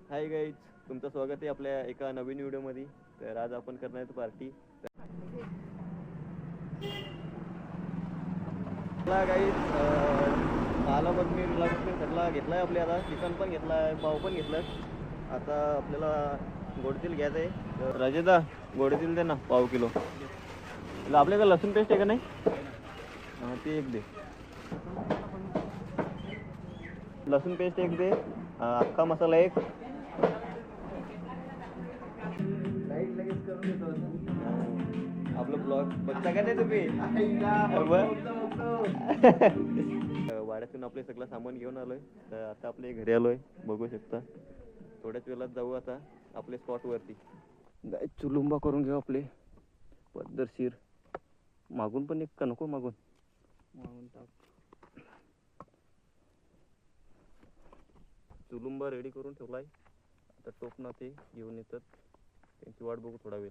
Hi guys, तुमचं स्वागत आहे आपल्या एका नवीन व्हिडिओमध्ये. तर आज आपण करणार आहे पार्टी. मला गाईज आला बघ, मी सगळा घेतला आहे आपल्या. आता चिकन पण घेतला आहे, पाव पण घेतलं. आता आपल्याला गोडतील घ्यायचं आहे. राजेदा गोडतील दे ना पाव किलो. आपल्याकडे लसूण पेस्ट आहे का नाही? हां, ती एक दे. लसूण पेस्ट एक दे. अख्खा मसाला एक. आपलं ब्लॉग बघता का नाही तुम्ही? वाड्यातून आपले सगळं सामान घेऊन आलोय. तर आता आपल्या घरी आलोय, बघू शकता. थोड्याच वेळात जाऊ आता आपल्या स्पॉट वरती. चुलुंबा करून घेऊ आपले पद्धतशीर. मागून पण एक का नको? मागून टाक. चुलुंबा रेडी करून ठेवलाय. आता टोपना ते घेऊन येतात, त्यांची वाट बघू थोडा वेळ.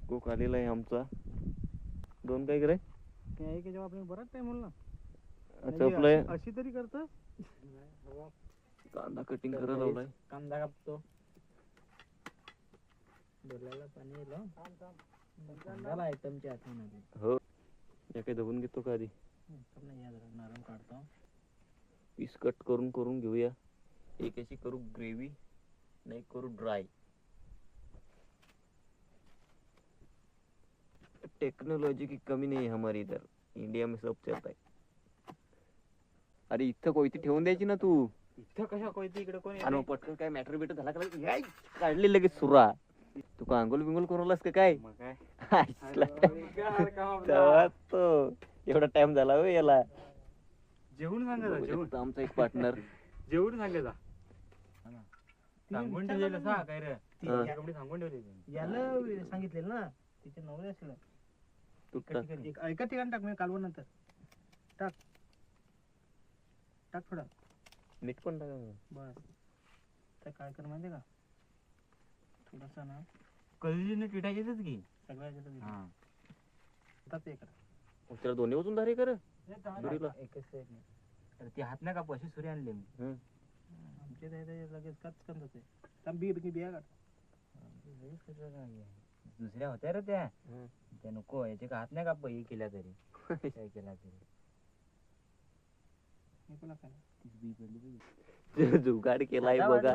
कोक आलेला आहे आमचा. दोन काय करे काय की जेव्हा आपण बराच टाइम होईल ना. अच्छा, आपलं अशी तरी करतं. कांदा कटिंग करायला लावलाय. कांदा कापतो, डोल्याला पाणी येलं. कांद्याला आयटमची आठवण आली. हो, या काही धुवून घेतो का आधी? नरम काढतो. पीस कट करून घेऊया. एक अशी करू ग्रेव्ही, नाही करू ड्राय. टेक्नोलॉजी की कमी नहीं है हमारी इधर. इंडिया में सब चलता है. अरे इथं कोयती ठेवून द्यायची ना तू. इथं कशा कोयती इकडे कोणी आणि पटकन काय मॅटर बिटर झाला का? काढली लगेच सुरा. तू का आंघोळ बिंगोल करूनलास का काय? मग काय तो एवढा टाइम झाला हो याला. जेवून सांगायचा. जेवून आमचा एक पार्टनर जेवून सांगायचा. सांगून ठेवलेलं सा काय रे? सांगून ठेवले याला सांगितलेलं ना तिचे नवरे असेल. एका ठिकाणी टाक, मी कालवण नंतर टाक. टाक थोडा मीठ पण टाका. बस. तर काय कर माहिती का, थोडासा ना कधीने किटा येतच की सगळ्या त्याला दोन्ही वाजून धारे कर. एकच तर ती हात नाही का पशी सुरी आणली आमचे लगेच कचकन जाते. बिया काढ. दुसऱ्या होत्या रे त्या नको याचे का हात नाही का हे केल्या तरी काय केला तरी. जुगाड केलाय बघा,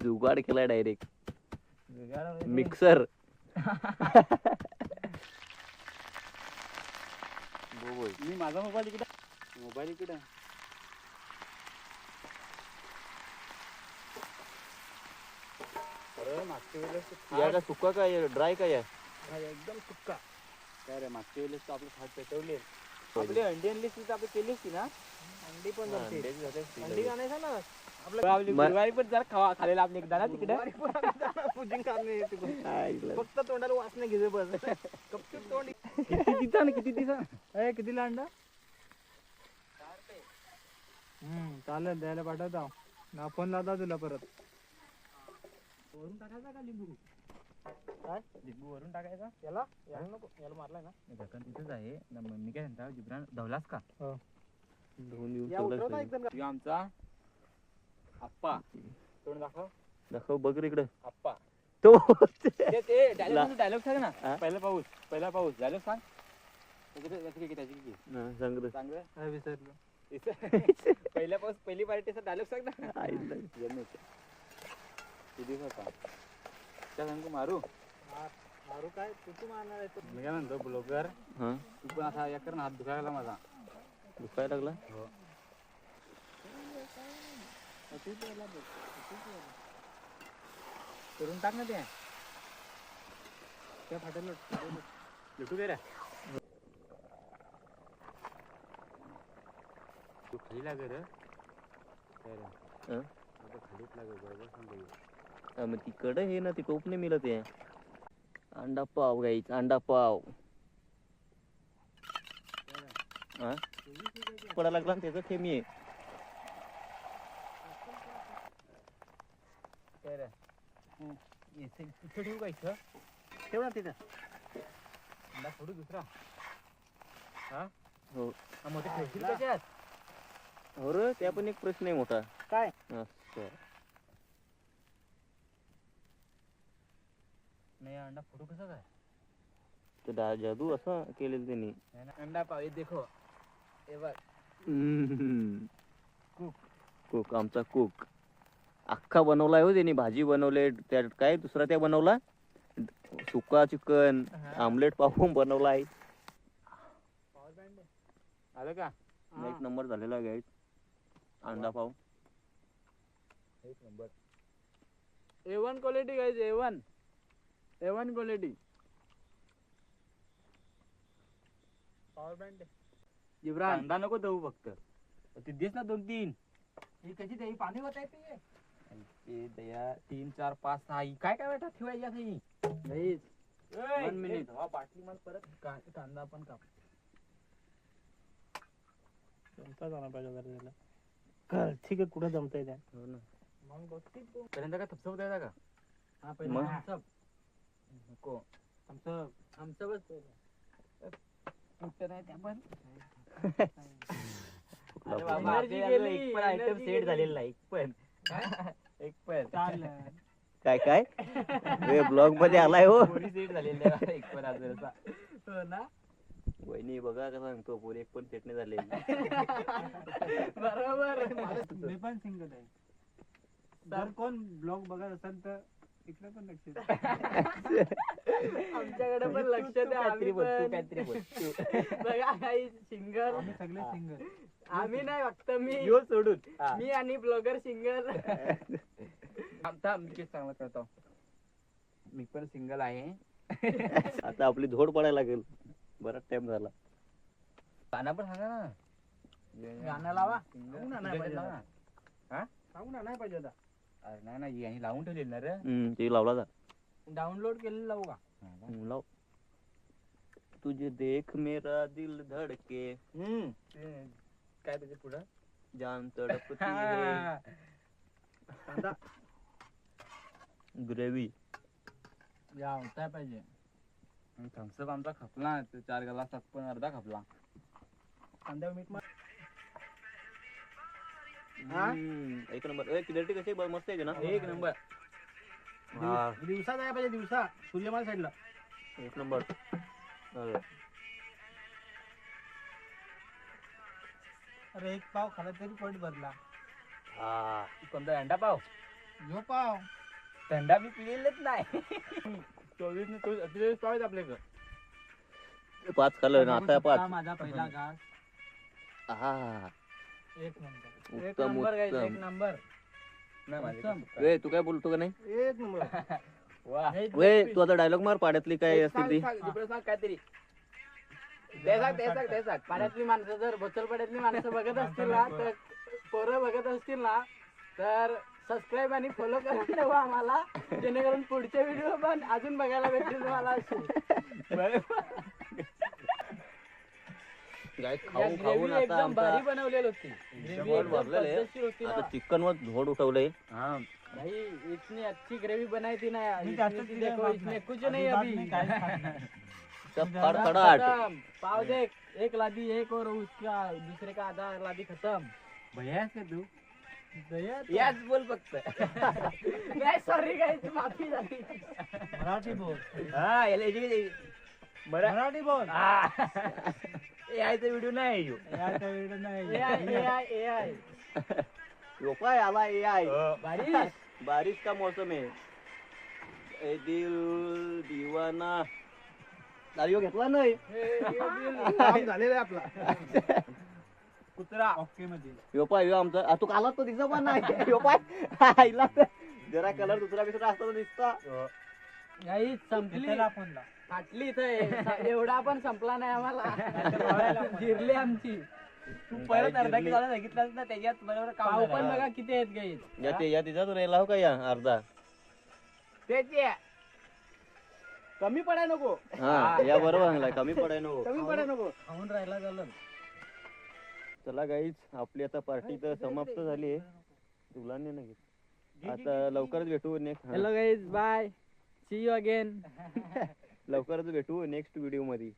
जुगाड केलाय डायरेक्ट. मिक्सर. मी माझा मोबाईल इकडे, मोबाईल इकडे. मागच्या वेळेस या का सुका काय ड्राय काय एकदम सुक्का काय रे? मागच्या वेळेस आपले हात पेटवले. आपली अंडी आणली आपण केली असती ना. अंडी पण अंडी आणायचा ना आपलं. पण जरा खावा खालेला आपण एकदा ना तिकडे. फक्त तोंडाला वासने घेते बस. कपचूप तोंड. किती दिसा कितीला अंडा? चालेल, द्यायला पाठवता ना. फोन लावता तुला परत. वरून टाकायचा का लिंबू? काय लिंबू वरून टाकायचा? याला नको, याला मारलाय ना. ढक्कन तिथेच आहे. मी काय म्हणता, जिब्रान धवलास का? आमचा आप्पा तोंड दाखव बघ रे इकडे. आप्पा तो डायलॉग सांग ना. पहिला पाऊस डायलॉग सांग. सांग रे. विसरलो. पहिला पाऊस पहिली पार्टीचा डायलॉग सांग ना. किती होता त्या सांगू? मारू काय तू मारणार आहे? मी काय म्हणतो, ब्लॉगर तू पण असा या कर ना. हात दुखायला माझा. दुखायला लागला? हो. करून टाक ना ते. त्या फाट्याला लुटू दे रे. तू खाली लागे रे. काय रे? खालीच लागे बरोबर सांगतो. मग तिकडे हे ना, ती टोप नाही मिळत आहे. अंडा पाव गाईच, अंडा पाव. पडा लागला त्याचा खेमी आहे. काय रे? इथं ठेवू का? इथं ठेव ना तिथं. अंडा सोडू दुसरा. हो, मोठे ठेवशील कशात? हो रे, त्या पण एक प्रश्न आहे मोठा. काय? नाही अंडा फोटो कसा काय तर जादू असं केलेलं त्यांनी. अंडा पाव हे देखो हे बघ कुक आमचा कुक अख्खा बनवलाय हो त्यांनी. भाजी बनवले त्यात काय दुसरा त्या बनवला सुका चिकन आमलेट पाव बनवलाय. आलं का एक नंबर झालेला गाईस अंडा पाव. एक number A1 quality guys A1 quality. Power band Ibrahim अंडा नको देऊ फक्त ती देस ना 2-3 ही कशी देई पाणी होत आहे ते दया 3 4 5 6 काय काय बेटा ठेवायची असं ही गाइस 1 मिनिट हा बाटली मला परत कांदा पण काप जमता जाणार पाहिजे जरा त्याला कर ठीक आहे कुठं जमतंय त्या हो ना. मग बघतील तू पहिल्यांदा का थपसप द्यायचा का हा मग? पहिला थपसप नको थम्सअप बस कुठं नाही त्या पण अरे बाबा आपल्याला एक पण आयटम सेट झालेला एक पण एक पण काय काय ब्लॉग मध्ये आलाय हो. पोरी सेट झालेला एक पण अजून हो ना वहिनी बघा का सांगतो पोरी एक पण सेट नाही झाले. बरोबर मी पण सिंगल आहे. जर कोण ब्लॉग बघत असेल तर इकडे पण लक्ष आमच्याकडे पण लक्ष द्या. आम्ही काहीतरी बघा काही सिंगर आम्ही सगळे सिंगर आम्ही नाही फक्त मी सोडून मी आणि ब्लॉगर सिंगर चांगला करतो मी पण सिंगल आहे. आता आपली धोड पडायला लागेल. बराच टाइम झाला. गाणं पण सांगा ना. गाणं लावा सांगू ना नाही पाहिजे. अरे नाही ना यांनी लावून ठेवलेली ना रे. ते लावला जा डाउनलोड केलेलं लावू का लाव. तुझे देख मेरा दिल धडके काय त्याच्या पुढं जान तडपती है. ग्रेव्ही या होता पाहिजे. थम्सअप आमचा खपला 4 ग्लास पण अर्धा खपला. कांदा मीठ एक नंबर. क्लिअरिटी कशी मस्त आहे ना. एक नंबर. दिवसा जायला पाहिजे दिवसा सूर्यमाल साईडला एक नंबर. अरे एक पाव खाला तरी पोट भरला. हा कोणता अंडा पाव जो पाव थंडा मी पिलेलच नाही. 24 ने 23 पाव आहेत आपल्याकडे. 5 खाल्लं ना आता 5. माझा पहिला घास. हा एक नंबर. एक उत्तम नंबर गाइस एक उत्तम. नंबर. वे तू काय बोलतो का नाही. एक नंबर. वाह वे तू आता डायलॉग मार पाड्यातली काय असतील ती. काहीतरी देसाक पाड्यातली माणसं जर बोचलपाड्यातली माणसं बघत असतील ना तर पोरं बघत असतील ना तर सबस्क्राईब आणि फॉलो करून ठेवा आम्हाला जेणेकरून पुढचे व्हिडिओ पण अजून बघायला भेटतील तुम्हाला असे. खाऊन खाऊन आता भारी बनवलेली होती. आता चिकन वर झोड उठवलंय. भाई इतनी अच्छी ग्रेवी बनाई थी ना देखो इसमें कुछ नहीं अभी सब फड़फड़ाहट. पाव देख एक लादी एक और उसका दूसरे का आधा लादी खत्म. भैया से तू याच बोल फक्त. नाही सॉरी गाइस माफी झाली. मराठी बोल. हा मराठी बोल. एआयचा व्हिडिओ नाही. एआयचा व्हिडिओ नाही. एआय योपाय आला AI. बारिश का मौसम है. ए दिल दीवाना. दारियो घेतला नाही. काम झालेलं आहे आपला. कुत्रा ओके मध्ये योपाय आमचा तू काला तो दिसत पण नाही. योपाय आईला जरा कलर दुसरा बिसरा असता दिसता. नाही संपली फाटली इथं. एवढा पण संपला नाही आम्हाला. जिरली आमची. तू परत अर्धा किलो सांगितलास ना त्याच्यात बरोबर पाव पण बघा किती आहेत गाईस. या तिचा तो राहिला हो का या अर्धा. त्याची कमी पडाय नको. हा या बरोबर सांगला कमी पडाय नको. कमी पडाय नको. खाऊन राहिला झालं. चला गाईज आपली आता पार्टी तर समाप्त झाली आहे. तुला नाही आता लवकरच भेटू next. Hello guys bye see you again. लवकरच भेटू नेक्स्ट व्हिडिओ मध्ये.